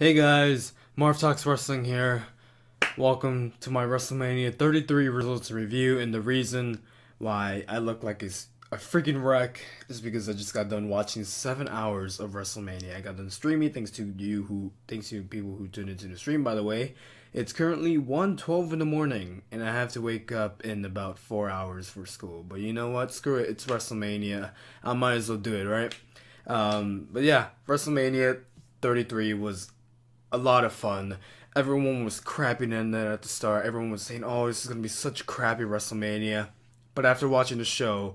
Hey guys, Marv Talks Wrestling here. Welcome to my WrestleMania 33 results review, and the reason why I look like a freaking wreck is because I just got done watching 7 hours of WrestleMania. I got done streaming, thanks to people who tuned into the stream, by the way. It's currently 1:12 in the morning, and I have to wake up in about 4 hours for school. But you know what? Screw it, it's WrestleMania. I might as well do it, right? But yeah, WrestleMania 33 was a lot of fun. Everyone was crapping in there at the start. Everyone was saying, "Oh, this is gonna be such a crappy WrestleMania." But after watching the show,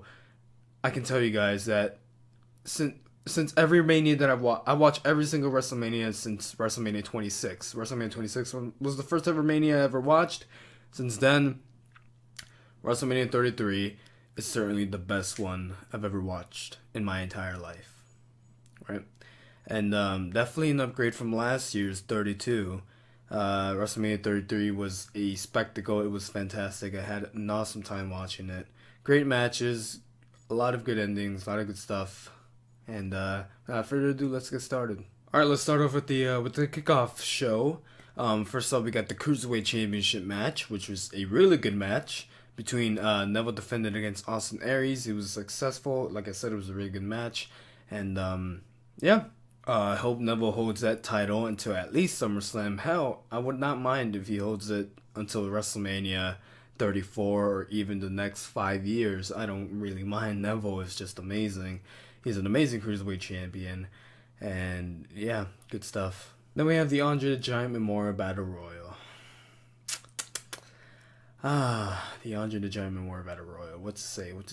I can tell you guys that since every Mania that I watched every single WrestleMania since WrestleMania 26. WrestleMania 26 was the first ever Mania I ever watched. Since then, WrestleMania 33 is certainly the best one I've ever watched in my entire life. Right? And definitely an upgrade from last year's 32. WrestleMania 33 was a spectacle. It was fantastic. I had an awesome time watching it. Great matches, a lot of good endings, a lot of good stuff. And without further ado, let's get started. All right, let's start off with the kickoff show. First up, we got the Cruiserweight Championship match, which was a really good match between Neville defending against Austin Aries. It was successful. Like I said, it was a really good match. And yeah. I hope Neville holds that title until at least SummerSlam. Hell, I would not mind if he holds it until WrestleMania 34 or even the next 5 years. I don't really mind. Neville is just amazing. He's an amazing Cruiserweight champion. And yeah, good stuff. Then we have the Andre the Giant Memorial Battle Royal. The Andre the Giant Memorial Battle Royal. What to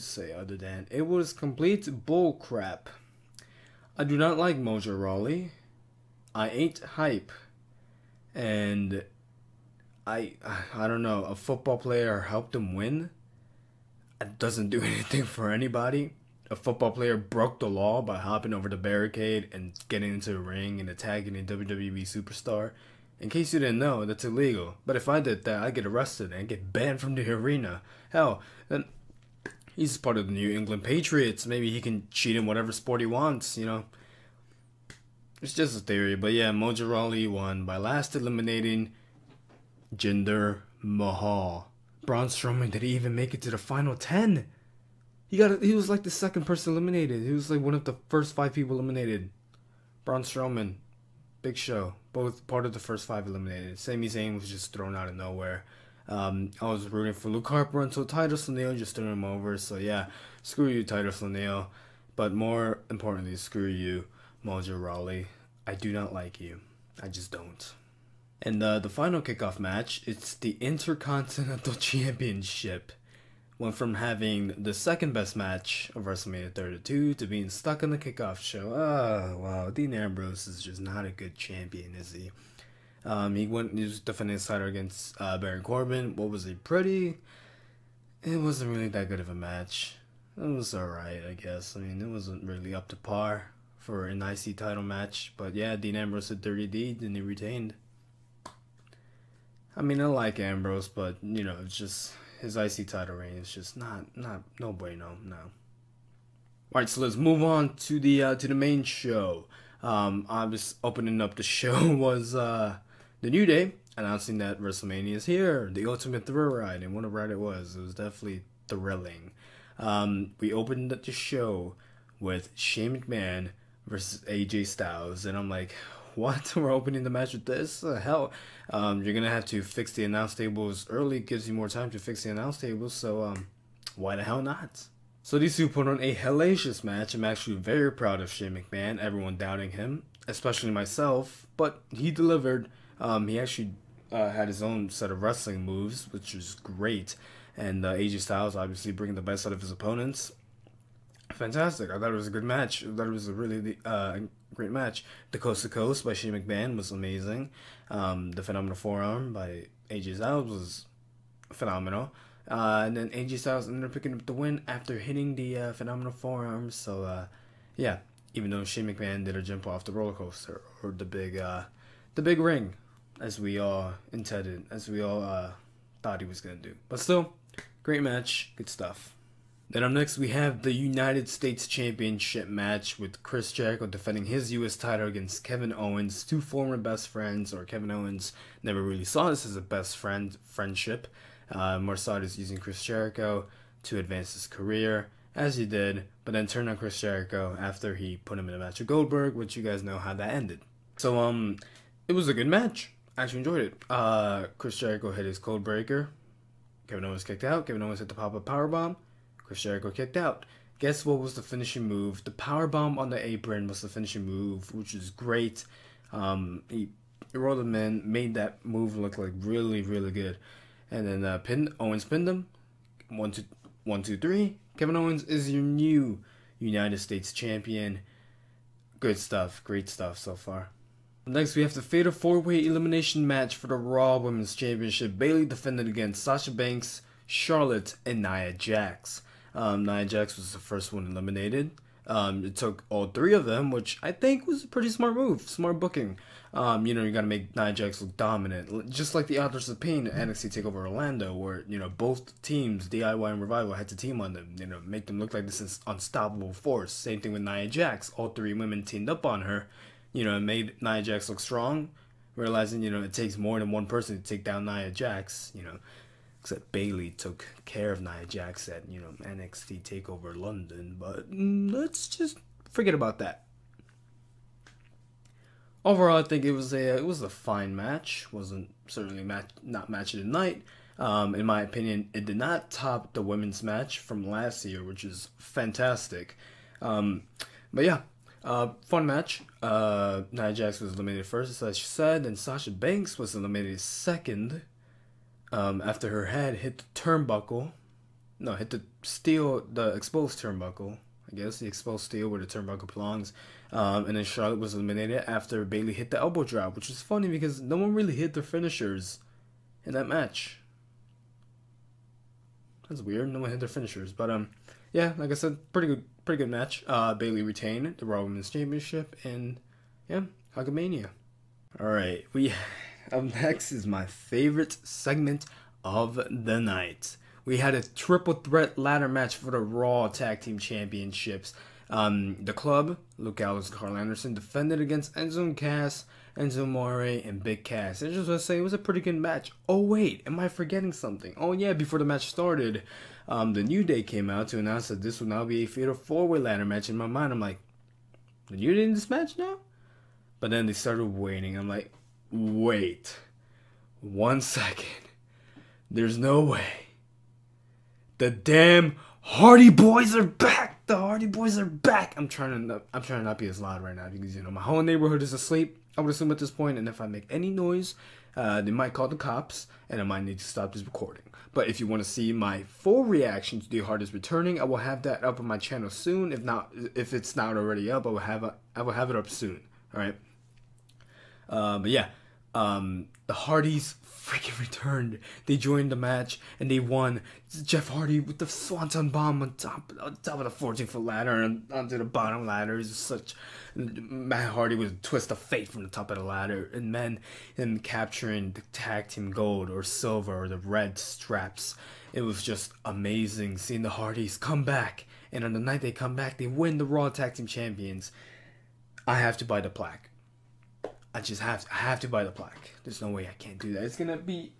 say other than it was complete bull crap. I do not like Mojo Rawley. I ain't hype. And I don't know, a football player helped him win. It doesn't do anything for anybody. A football player broke the law by hopping over the barricade and getting into the ring and attacking a WWE superstar. In case you didn't know, that's illegal. But if I did that, I'd get arrested and get banned from the arena. Hell, then he's part of the New England Patriots. Maybe he can cheat in whatever sport he wants, you know. It's just a theory. But yeah, Mojo Rawley won by last eliminating Jinder Mahal. Braun Strowman didn't even make it to the final 10. He was like the second person eliminated. He was like one of the first 5 people eliminated. Braun Strowman, Big Show, both part of the first 5 eliminated. Sami Zayn was just thrown out of nowhere. I was rooting for Luke Harper until Titus O'Neil just threw him over. So yeah, screw you, Titus O'Neil. But more importantly, screw you, Mojo Rawley. I do not like you. I just don't. And the final kickoff match, it's the Intercontinental Championship. Went from having the second best match of WrestleMania 32 to being stuck in the kickoff show. Oh, wow. Dean Ambrose is just not a good champion, is he? He was defending his title against Baron Corbin. What was it? It wasn't really that good of a match. It was alright, I guess. I mean, it wasn't really up to par for an IC title match. But yeah, Dean Ambrose had 30D and he retained. I mean, I like Ambrose, but, you know, it's just his IC title reign is just no bueno, no. Alright, so let's move on to the main show. I was opening up the show was the New Day announcing that WrestleMania is here, the ultimate thrill ride, and what a ride it was. It was definitely thrilling. We opened the show with Shane McMahon versus AJ Styles, and I'm like, what? We're opening the match with this? Hell, you're gonna have to fix the announce tables early. It gives you more time to fix the announce tables, so why the hell not? So these two put on a hellacious match. I'm actually very proud of Shane McMahon. Everyone doubting him, especially myself, but he delivered. He actually had his own set of wrestling moves, which was great. And AJ Styles obviously bringing the best out of his opponents. Fantastic. I thought it was a good match. I thought it was a really great match. The Coast to Coast by Shane McMahon was amazing. The Phenomenal Forearm by AJ Styles was phenomenal. And then AJ Styles ended up picking up the win after hitting the Phenomenal Forearm. So, yeah, even though Shane McMahon did a jump off the roller coaster or the big ring, as we all intended, as we all thought he was gonna do. But still, great match, good stuff. Then up next we have the United States Championship match with Chris Jericho defending his US title against Kevin Owens, two former best friends, or Kevin Owens never really saw this as a friendship. More saw this using Chris Jericho to advance his career, as he did, but then turned on Chris Jericho after he put him in a match with Goldberg, which you guys know how that ended. So it was a good match. I actually enjoyed it. Chris Jericho hit his code breaker. Kevin Owens kicked out. Kevin Owens hit the pop-up powerbomb. Chris Jericho kicked out. Guess what was the finishing move? The powerbomb on the apron was the finishing move, which is great. He rolled him in, made that move look like really, really good. And then Owens pinned him. 1, 2, 3. Kevin Owens is your new United States champion. Good stuff. Great stuff so far. Next, we have the Fatal 4-Way Elimination match for the Raw Women's Championship. Bayley defended against Sasha Banks, Charlotte, and Nia Jax. Nia Jax was the first one eliminated. It took all three of them, which I think was a pretty smart move. Smart booking. You gotta make Nia Jax look dominant. Just like the Authors of Pain at NXT TakeOver Orlando, where, both teams, DIY and Revival, had to team on them. Make them look like this unstoppable force. Same thing with Nia Jax. All three women teamed up on her. Made Nia Jax look strong, realizing, it takes more than one person to take down Nia Jax, except Bayley took care of Nia Jax at, NXT TakeOver London, but let's just forget about that. Overall, I think it was a fine match. Wasn't certainly not match of the night. In my opinion, it did not top the women's match from last year, which is fantastic. But yeah. Fun match. Nia Jax was eliminated first, as I said, and Sasha Banks was eliminated second. After her head hit the turnbuckle. No, hit the exposed turnbuckle. I guess the exposed steel where the turnbuckle belongs. And then Charlotte was eliminated after Bayley hit the elbow drop, which is funny because no one really hit their finishers in that match. That's weird. No one hit their finishers, but yeah, like I said, pretty good match. Bayley retained the Raw Women's Championship, and yeah, Hulkamania. Alright, up next is my favorite segment of the night. We had a triple threat ladder match for the Raw Tag Team Championships. The Club, Luke Gallows and Carl Anderson, defended against Enzo and Cass, Enzo Amore, and Big Cass. I just want to say it was a pretty good match. Oh wait, am I forgetting something? Oh yeah, before the match started, the New Day came out to announce that this will now be a Fatal 4-Way ladder match. In my mind, I'm like, the New Day in this match now? But then they started waiting. I'm like, wait 1 second. There's no way. The damn Hardy Boys are back. The Hardy Boys are back. I'm trying to not be as loud right now because my whole neighborhood is asleep, I would assume at this point, and if I make any noise, they might call the cops, and I might need to stop this recording. But if you want to see my full reaction to the Hardys returning, I will have that up on my channel soon. If it's not already up, I will have it up soon. All right. But yeah, the Hardys freaking returned. They joined the match and they won. Jeff Hardy with the Swanton Bomb on top of the 14-foot ladder and onto the bottom ladder. It's such Matt Hardy with a twist of fate from the top of the ladder, and then him capturing the tag team gold or silver or the red straps. It was just amazing seeing the Hardys come back, and on the night they come back, they win the Raw Tag Team Champions. I have to buy the plaque. I have to buy the plaque. There's no way I can't do that. It's gonna be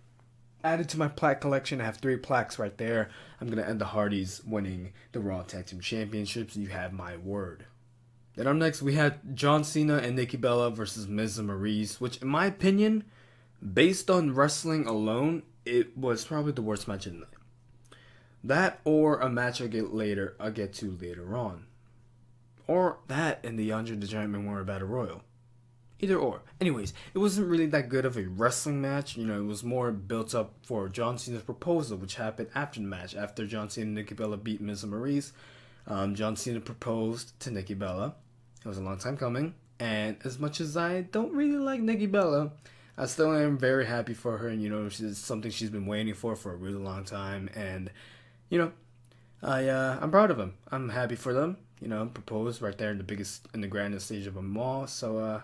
added to my plaque collection. I have 3 plaques right there. I'm gonna end the Hardys winning the Raw Tag Team Championships. You have my word. Then up next we had John Cena and Nikki Bella versus Miz and Maryse, which in my opinion, based on wrestling alone, it was probably the worst match of the night. That or a match I'll get to later on. Or that and the Andre the Giant Memorial Battle Royal. Either or. Anyways, it wasn't really that good of a wrestling match. It was more built up for John Cena's proposal, which happened after the match. After John Cena and Nikki Bella beat Miz and Maryse, John Cena proposed to Nikki Bella. It was a long time coming. And as much as I don't really like Nikki Bella, I still am very happy for her. And, it's something she's been waiting for a really long time. And, I'm proud of him. I'm happy for them. Proposed right there in the grandest stage of them all. So,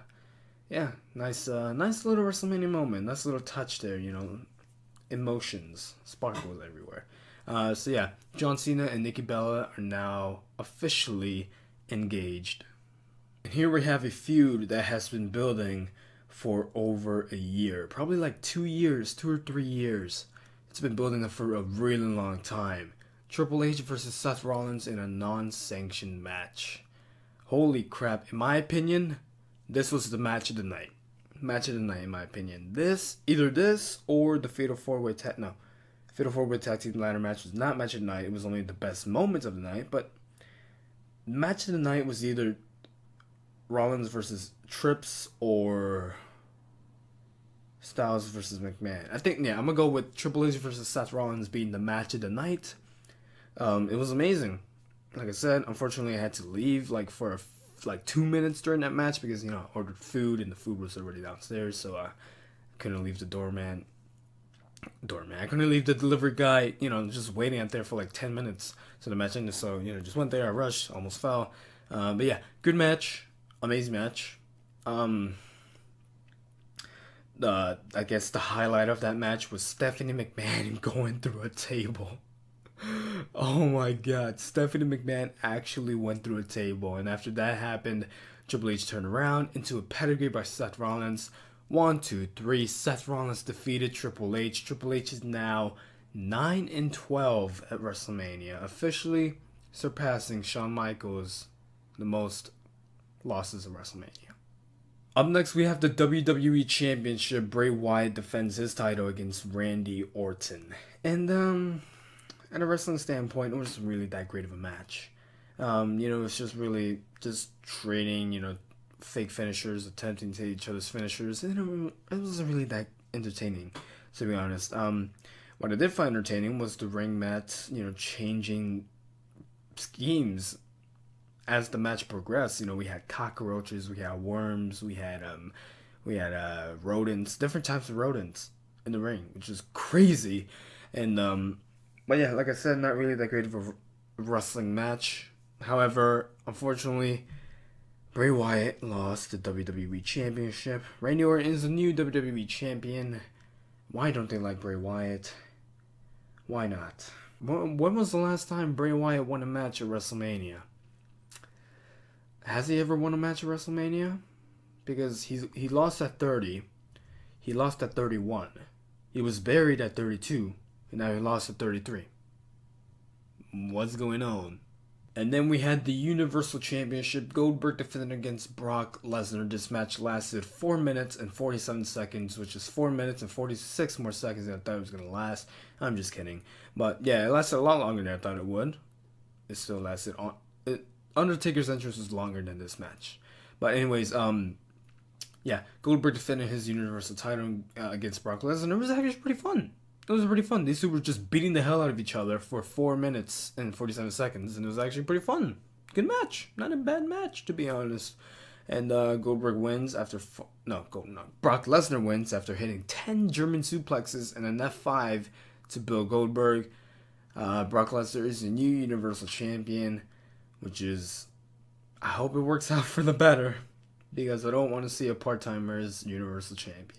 yeah, nice little WrestleMania moment. Nice little touch there, emotions, sparkles everywhere. So yeah, John Cena and Nikki Bella are now officially engaged. And here we have a feud that has been building for over a year. Probably like 2 years, 2 or 3 years. It's been building up for a really long time. Triple H versus Seth Rollins in a non-sanctioned match. Holy crap, in my opinion, this was the match of the night. Match of the night, in my opinion. Either this or the Fatal 4-Way Tag. No, Fatal 4-Way Tag Team Ladder match was not match of the night. It was only the best moments of the night. But match of the night was either Rollins versus Trips or Styles versus McMahon. I think, yeah, I'm gonna go with Triple H versus Seth Rollins being the match of the night. It was amazing. Like I said, unfortunately, I had to leave for 2 minutes during that match because, I ordered food and the food was already downstairs, so I couldn't leave the doorman. I couldn't leave the delivery guy, just waiting out there for 10 minutes. So the match ended, so, just went there, I rushed, almost fell. But yeah, good match, amazing match. I guess the highlight of that match was Stephanie McMahon going through a table. Oh my god, Stephanie McMahon actually went through a table, and after that happened, Triple H turned around into a pedigree by Seth Rollins. 1, 2, 3, Seth Rollins defeated Triple H. Triple H is now 9-12 at WrestleMania, officially surpassing Shawn Michaels, the most losses in WrestleMania. Up next, we have the WWE Championship. Bray Wyatt defends his title against Randy Orton. And, at a wrestling standpoint, it wasn't really that great of a match. It's just really just trading, fake finishers, attempting to hit each other's finishers. And it wasn't really that entertaining, to be honest. What I did find entertaining was the ring mat, changing schemes as the match progressed. We had cockroaches, we had worms, we had rodents, different types of rodents in the ring, which is crazy. And but yeah, like I said, not really that great of a wrestling match. However, unfortunately, Bray Wyatt lost the WWE Championship. Randy Orton is the new WWE Champion. Why don't they like Bray Wyatt? Why not? When was the last time Bray Wyatt won a match at WrestleMania? Has he ever won a match at WrestleMania? Because he lost at 30. He lost at 31. He was buried at 32. And now he lost at 33. What's going on? And then we had the Universal Championship. Goldberg defended against Brock Lesnar. This match lasted 4 minutes and 47 seconds, which is 4 minutes and 46 more seconds than I thought it was going to last. I'm just kidding. But yeah, it lasted a lot longer than I thought it would. It still lasted on. Undertaker's entrance was longer than this match. But anyways, yeah, Goldberg defended his Universal title against Brock Lesnar. It was actually pretty fun. It was pretty fun. These two were just beating the hell out of each other for 4 minutes and 47 seconds, and it was actually pretty fun. Good match. Not a bad match, to be honest. And Goldberg wins after... Brock Lesnar wins after hitting 10 German suplexes and an F5 to Bill Goldberg. Brock Lesnar is the new Universal Champion, which is... I hope it works out for the better, because I don't want to see a part-timer as Universal Champion.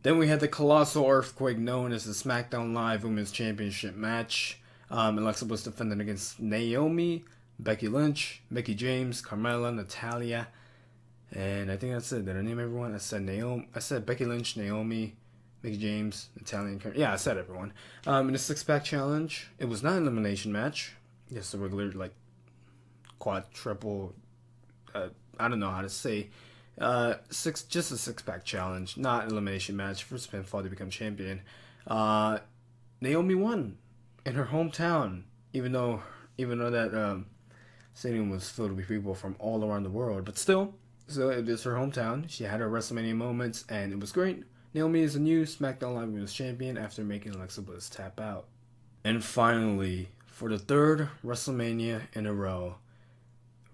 Then we had the Colossal Earthquake, known as the SmackDown Live Women's Championship match. Alexa Bliss defended against Naomi, Becky Lynch, Mickie James, Carmella, Natalya, and I think that's it. Did I name everyone? I said Becky Lynch, Naomi, Mickie James, Natalya, and I said everyone. In the six-pack challenge, it was not an elimination match. Just a regular, quadruple, I don't know how to say. Just a six-pack challenge, not elimination match. First pinfall to become champion. Naomi won in her hometown, even though that stadium was filled with people from all around the world. But still, so it is her hometown. She had her WrestleMania moments, and it was great. Naomi is the new SmackDown Live Women's Champion after making Alexa Bliss tap out. And finally, for the third WrestleMania in a row,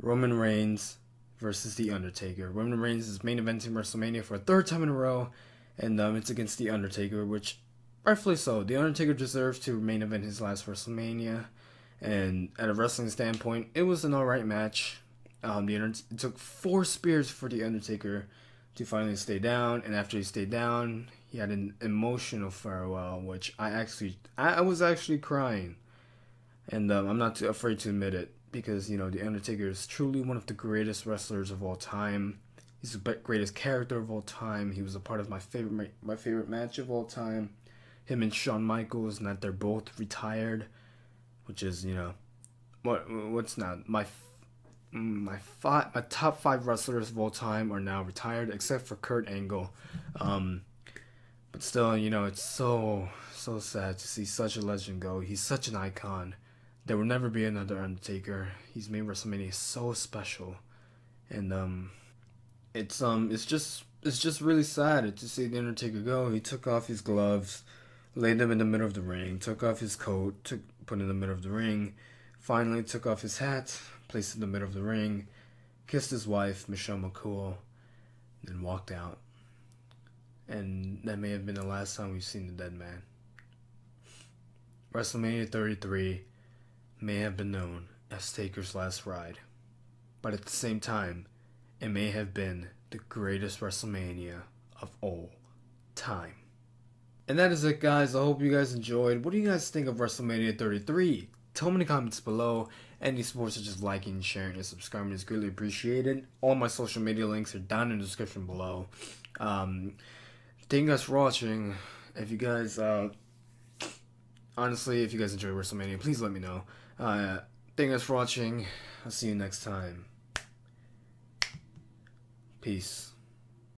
Roman Reigns versus The Undertaker. Roman Reigns is main eventing WrestleMania for a third time in a row, and it's against The Undertaker, which, rightfully so. The Undertaker deserves to main event his last WrestleMania, and at a wrestling standpoint, it was an alright match. It took 4 spears for The Undertaker to finally stay down, and after he stayed down, he had an emotional farewell, which I was actually crying, and I'm not too afraid to admit it because the Undertaker is truly one of the greatest wrestlers of all time. He's the greatest character of all time. He was a part of my favorite match of all time. Him and Shawn Michaels, and that they're both retired, which is what's not my top 5 wrestlers of all time are now retired, except for Kurt Angle. But still, it's so sad to see such a legend go. He's such an icon. There will never be another Undertaker. He's made WrestleMania so special, and it's just really sad to see the Undertaker go. He took off his gloves, laid them in the middle of the ring, took off his coat, put it in the middle of the ring, finally took off his hat, placed it in the middle of the ring, kissed his wife, Michelle McCool, then walked out. And that may have been the last time we've seen the dead man. WrestleMania 33 may have been known as Taker's last ride, but at the same time, it may have been the greatest WrestleMania of all time. And that is it, guys. I hope you guys enjoyed. What do you guys think of WrestleMania 33? Tell me in the comments below. Any support such as liking, sharing, and subscribing is greatly appreciated. All my social media links are down in the description below. Thank you guys for watching. If you guys, honestly, if you guys enjoy WrestleMania, please let me know. Thank you guys for watching. I'll see you next time. Peace.